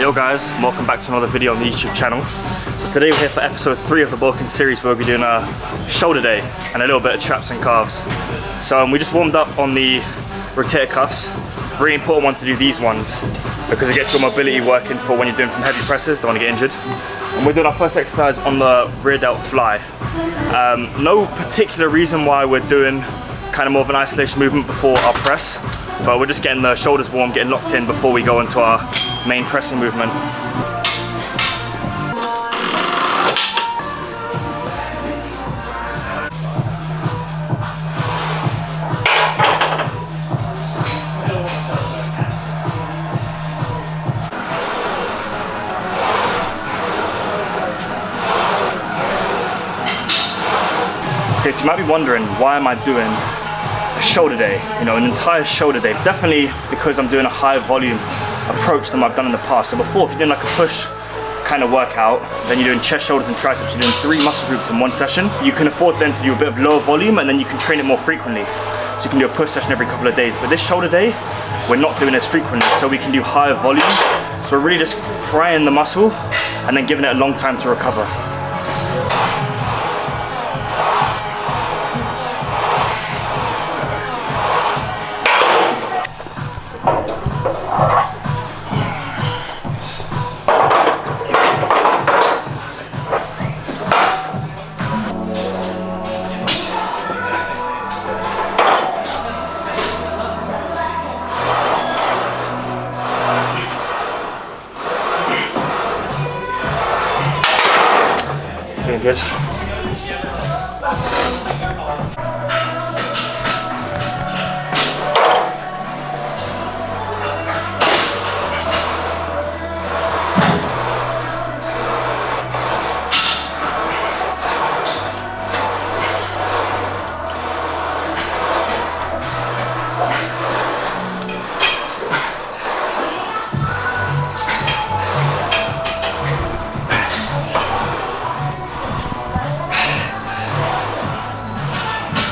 Yo guys, welcome back to another video on the YouTube channel. So today we're here for episode 3 of the bulking series where we'll be doing a shoulder day and a little bit of traps and calves. So we just warmed up on the rotator cuffs. Really important one to do these ones because it gets your mobility working for when you're doing some heavy presses, don't want to get injured. And we're doing our first exercise on the rear delt fly. No particular reason why we're doing kind of more of an isolation movement before our press, but we're just getting the shoulders warm, getting locked in before we go into our main pressing movement. Okay, so you might be wondering, why am I doing a shoulder day, an entire shoulder day? It's definitely because I'm doing a high volume approach than I've done in the past. So before, if you're doing like a push kind of workout, then you're doing chest, shoulders and triceps, you're doing 3 muscle groups in one session. You can afford then to do a bit of lower volume and then you can train it more frequently. So you can do a push session every couple of days. But this shoulder day, we're not doing as frequently, so we can do higher volume. So we're really just frying the muscle and then giving it a long time to recover. Feeling good.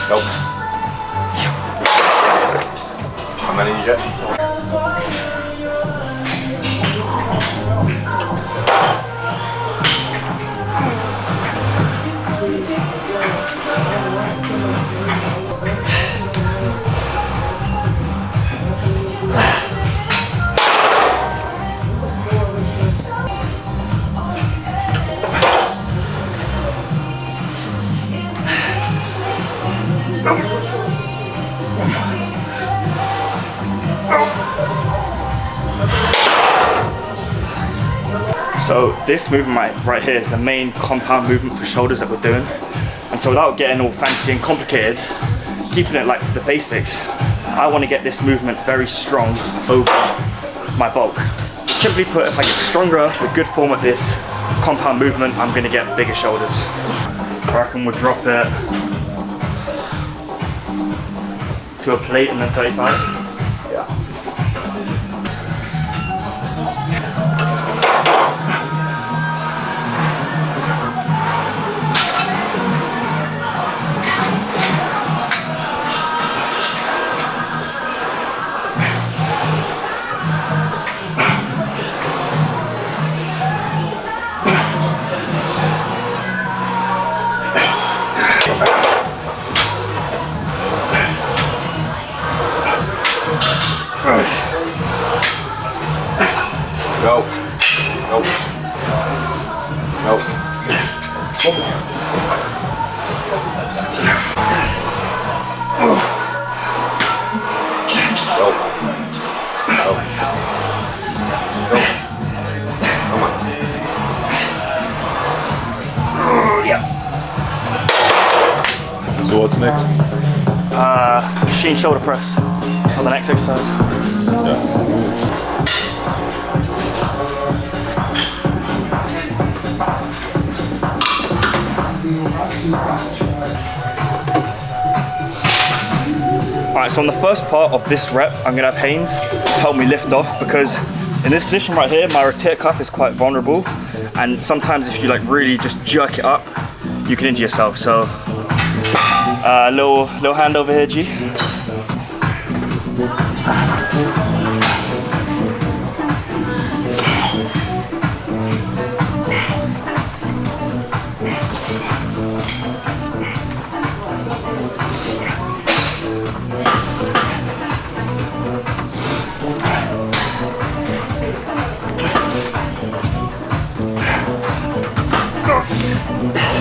Nope. How many you get? So this movement right here is the main compound movement for shoulders that we're doing. And so without getting all fancy and complicated, keeping it like to the basics, I want to get this movement very strong over my bulk. Simply put, if I get stronger with good form at this compound movement, I'm going to get bigger shoulders. I reckon we'll drop it to a plate and then 35s. Yeah. Go. Go. Go. Go. Go. Go. Come on. Yeah. So what's next? Machine shoulder press on the next exercise. Yeah. Alright, so on the first part of this rep, I'm going to have Haynes help me lift off, because in this position right here, my rotator cuff is quite vulnerable, and sometimes if you like really just jerk it up, you can injure yourself. So little hand over here, G.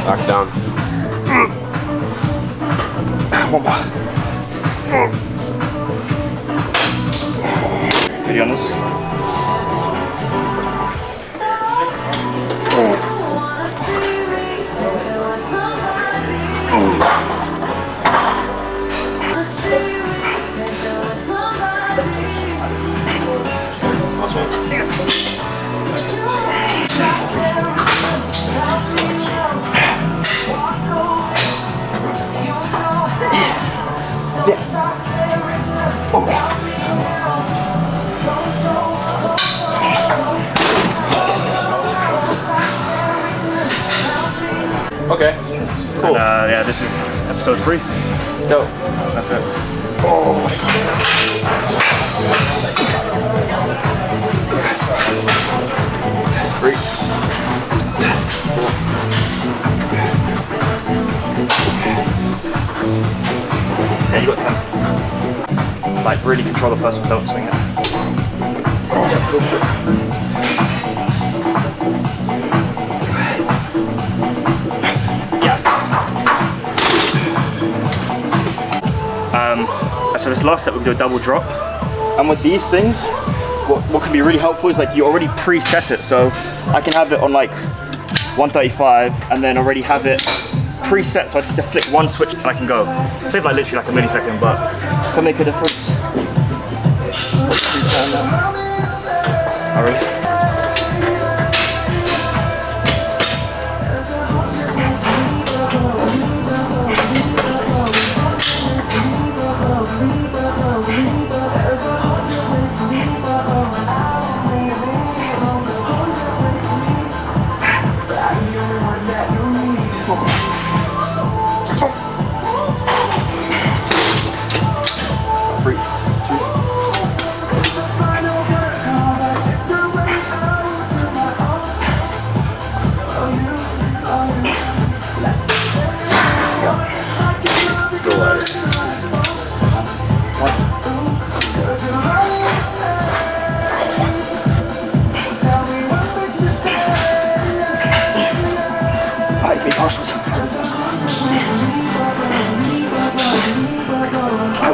Back down. One more. Ready on this? Okay. Cool. And, yeah, this is episode 3. Dope. That's it. Three. Yeah, you got 10. Like, really control the first one, don't swing it. Yeah, go for it. So this last set we'll do a double drop, and with these things what can be really helpful is like you already preset it, so I can have it on like 135 and then already have it preset, so I just have to flick one switch and I can go. Save like literally like a millisecond, but can make a difference. Alright.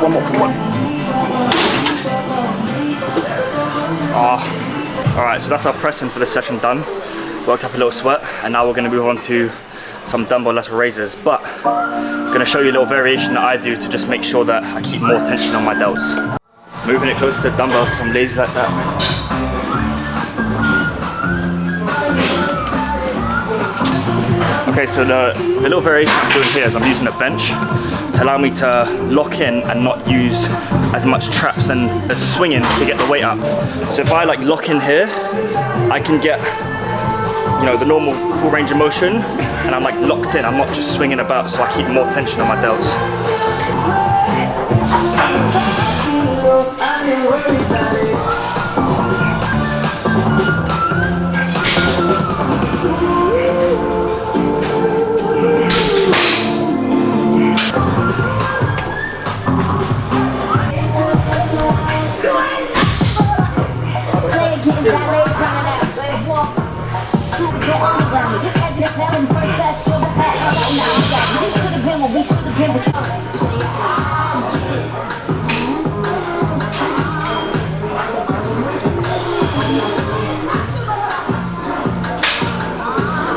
One more for one. Alright, so that's our pressing for this session done. Worked up a little sweat, and now we're going to move on to some dumbbell lateral raises. But I'm going to show you a little variation that I do to just make sure that I keep more tension on my delts. Moving it closer to the dumbbells because I'm lazy like that. Okay, so the little variation I'm doing here is I'm using a bench to allow me to lock in and not use as much traps and swinging to get the weight up. So if I like lock in here, I can get, you know, the normal full range of motion, and I'm like locked in. I'm not just swinging about, so I keep more tension on my delts.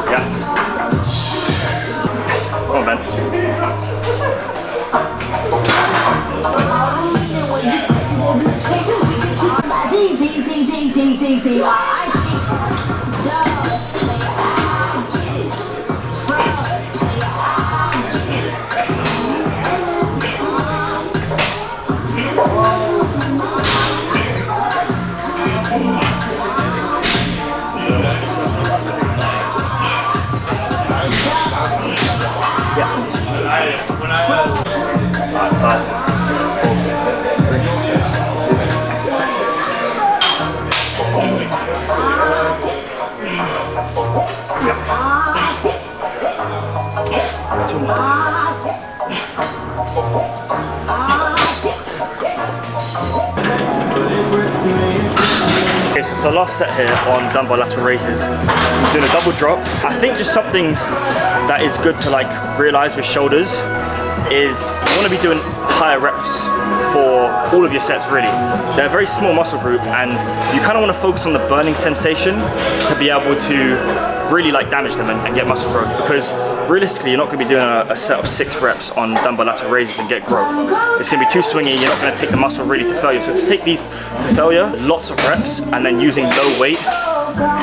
Yeah. Come on, Ben. for the last set here on dumbbell lateral raises, I'm doing a double drop. I think just something that is good to like realize with shoulders is you want to be doing higher reps for all of your sets really. They're a very small muscle group and you kind of want to focus on the burning sensation to be able to really like damage them and get muscle growth, because realistically you're not going to be doing a set of 6 reps on dumbbell lateral raises and get growth. It's going to be too swingy, you're not going to take the muscle really to failure. So to take these to failure, lots of reps and then using low weight,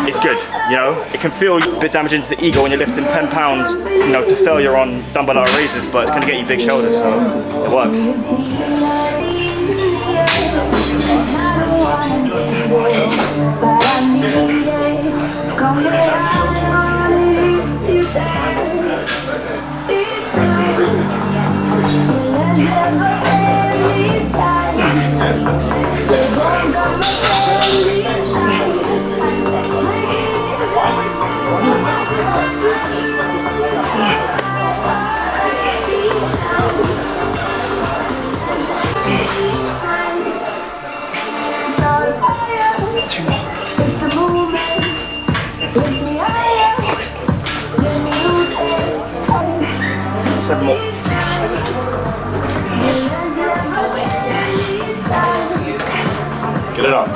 it's good, you know. It can feel a bit damaging to the ego when you're lifting 10 pounds, you know, to failure on dumbbell lateral raises, but it's going to get you big shoulders, so it works. Seven more. Get it up.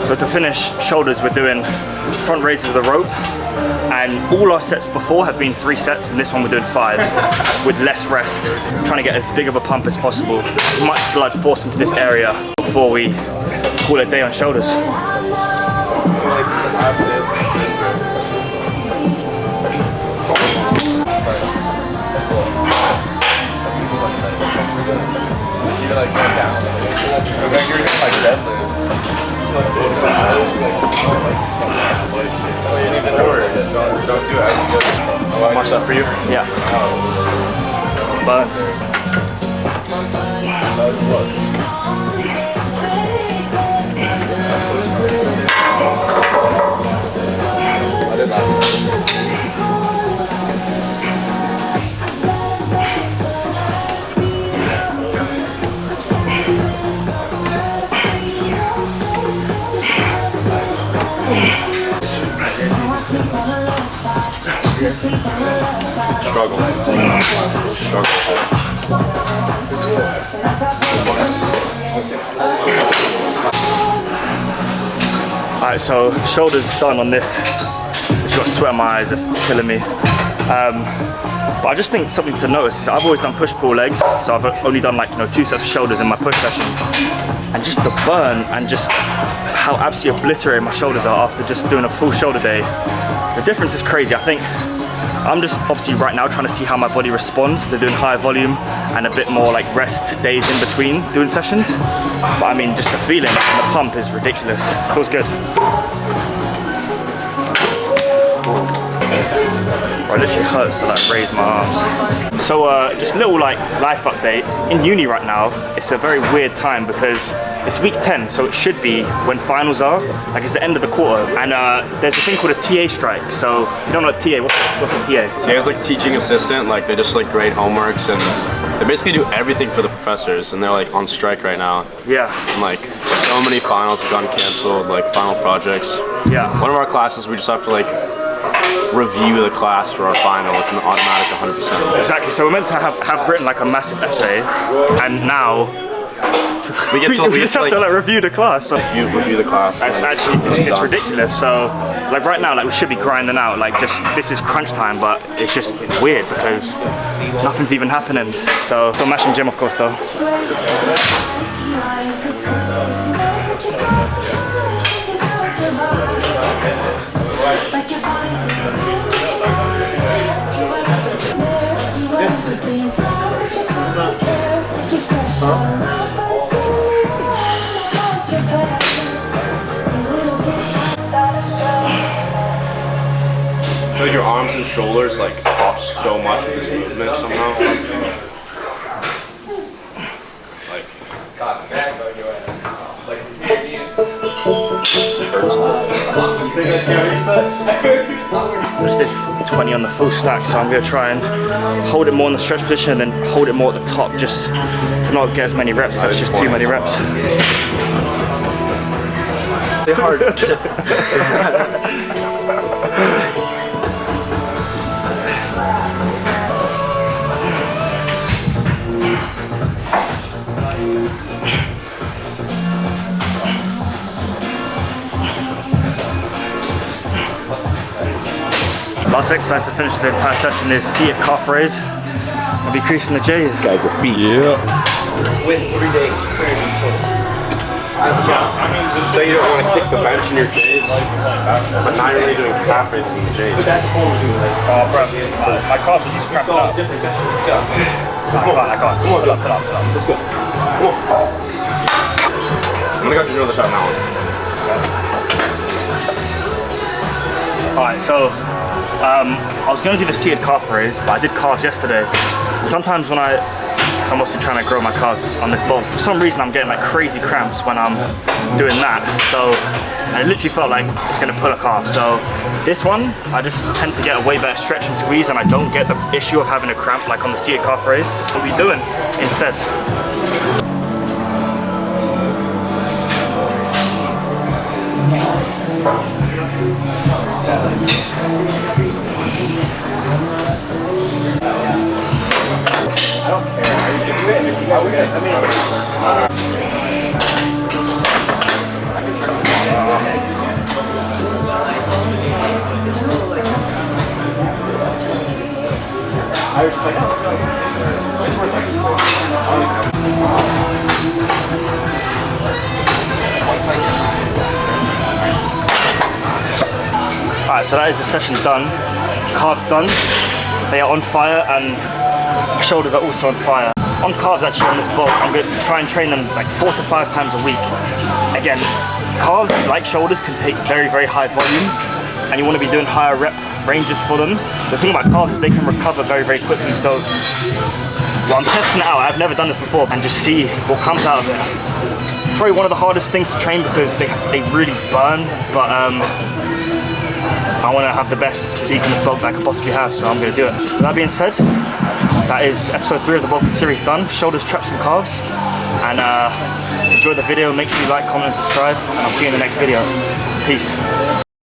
So to finish shoulders, we're doing front raises with a rope, and all our sets before have been 3 sets, and this one we're doing 5 with less rest, trying to get as big of a pump as possible, as much blood forced into this area before we call it a day on shoulders. Watch that for you? Yeah. But struggle. alright, so shoulders done on this. I've got sweat in my eyes, it's killing me. But I just think something to notice is I've always done push-pull legs, so I've only done like 2 sets of shoulders in my push sessions. And just the burn and just how absolutely obliterated my shoulders are after just doing a full shoulder day. The difference is crazy. I think I'm just obviously right now trying to see how my body responds to doing higher volume and a bit more like rest days in between doing sessions. But I mean, just the feeling and the pump is ridiculous. Feels good. It literally hurts to like raise my arms. So just a little like life update. In uni right now, it's a very weird time because it's week 10, so it should be when finals are. Like it's the end of the quarter, and there's a thing called a TA strike. So you don't know what TA? What's a TA? TA is like teaching assistant. Like they just like grade homeworks and they basically do everything for the professors, and they're like on strike right now. Yeah. And like so many finals have gotten canceled, like final projects. Yeah. One of our classes we just have to like review the class for our final. It's an automatic 100%. Exactly. So we're meant to have written like a massive essay, and now We get to we just have to like review the class. So. you review the class. It's actually it's ridiculous. So like right now, like we should be grinding out. Like just this is crunch time, but it's just weird because nothing's even happening. So still mashing gym, of course, though. I feel like your arms and shoulders like pop so much with this movement somehow. Like, I just did 20 on the full stack, so I'm gonna try and hold it more in the stretch position and then hold it more at the top, just to not get as many reps. That's just too many reps. they're hard. Last exercise to finish the entire session is seated calf raise. I'll be creasing the J's. Guys are beasts. Yeah. With 3 days. So you don't want to kick the bench in your J's, but now you're really doing calf raises in the J's. Oh, bro, my calves are just cramping up. I can't. Come on, pull up. Let's go. Come on. I'm gonna go do another shot now. Alright, so I was going to do the seated calf raise, but I did calves yesterday. Sometimes when I'm mostly trying to grow my calves on this bulk, for some reason I'm getting like crazy cramps when I'm doing that. So I literally felt like it's going to pull a calf. So this one, I just tend to get a way better stretch and squeeze, and I don't get the issue of having a cramp like on the seated calf raise. What are we doing instead? Alright, so that is the session done. Calves done. They are on fire and my shoulders are also on fire. On calves actually on this bulk, I'm going to try and train them like 4 to 5 times a week. Again, calves, like shoulders, can take very, very high volume and you want to be doing higher rep ranges for them. The thing about calves is they can recover very, very quickly. So well, I'm testing it out. I've never done this before and just see what comes out of it. It's probably one of the hardest things to train because they really burn, but I want to have the best physique in this bulk that I could possibly have, so I'm going to do it. With that being said, that is episode 3 of the bulking series done. Shoulders, traps and calves. And enjoy the video. Make sure you like, comment and subscribe. And I'll see you in the next video. Peace.